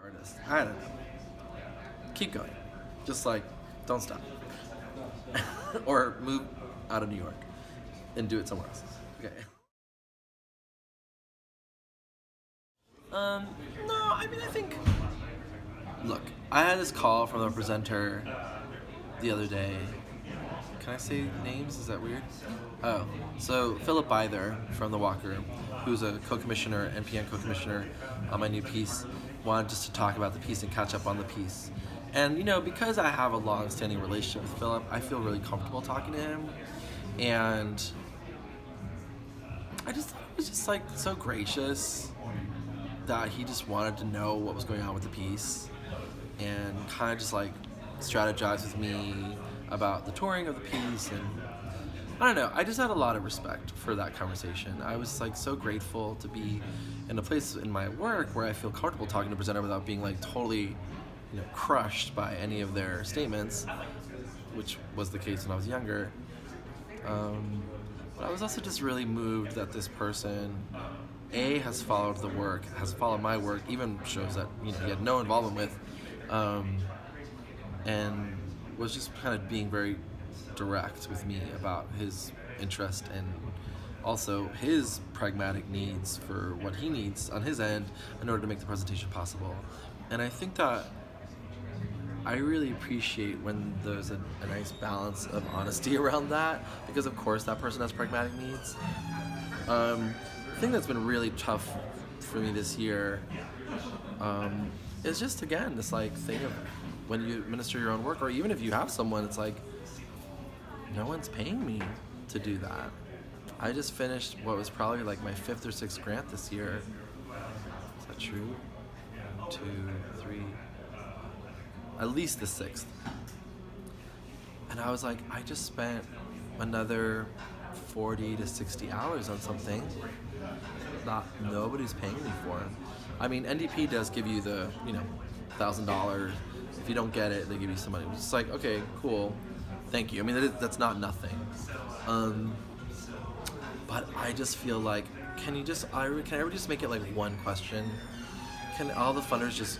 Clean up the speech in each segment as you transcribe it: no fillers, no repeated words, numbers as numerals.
artist. I don't know. Keep going. Just like, don't stop. Or move out of New York and do it somewhere else. Okay. No, I mean, I think, look, I had this call from the presenter the other day. Can I say names? Is that weird? Oh, so Philip Byther from The Walker, who's a co-commissioner, NPN co-commissioner on my new piece, wanted just to talk about the piece and catch up on the piece. And, you know, because I have a long-standing relationship with Philip, I feel really comfortable talking to him. And I just thought it was just, like, so gracious that he just wanted to know what was going on with the piece and kind of just, like, strategize with me about the touring of the piece. And I don't know, I just had a lot of respect for that conversation. I was, like, so grateful to be in a place in my work where I feel comfortable talking to a presenter without being, like, totally, you know, crushed by any of their statements, which was the case when I was younger. But I was also just really moved that this person, A, has followed the work, has followed my work, even shows that, you know, he had no involvement with, and was just kind of being very direct with me about his interest and also his pragmatic needs for what he needs on his end in order to make the presentation possible. And I think that I really appreciate when there's a nice balance of honesty around that, because of course that person has pragmatic needs. The thing that's been really tough for me this year is just, again, this, like, thing of when you administer your own work, or even if you have someone, it's like, no one's paying me to do that. I just finished what was probably like my 5th or 6th grant this year. Is that true? 1, 2, 3, at least the 6th. And I was like, I just spent another 40 to 60 hours on something that nobody's paying me for. I mean, NDP does give you the, you know, $1,000. If you don't get it, they give you some money. It's like, okay, cool, thank you. I mean, that's not nothing. But I just feel like, can everybody just make it like one question? Can all the funders just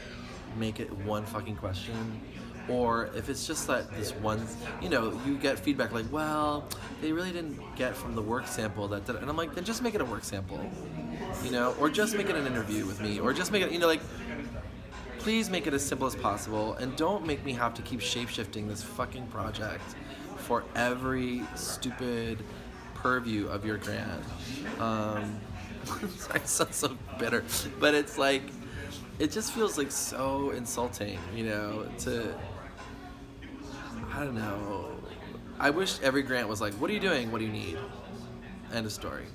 make it one fucking question? Or if it's just that this one, you know, you get feedback like, well, they really didn't get from the work sample that, and I'm like, then just make it a work sample, you know, or just make it an interview with me, or just make it, you know, like, please make it as simple as possible, and don't make me have to keep shape-shifting this fucking project for every stupid purview of your grant. I sound so bitter, but it's like, it just feels like so insulting, you know, I don't know. I wish every grant was like, what are you doing? What do you need? End of story.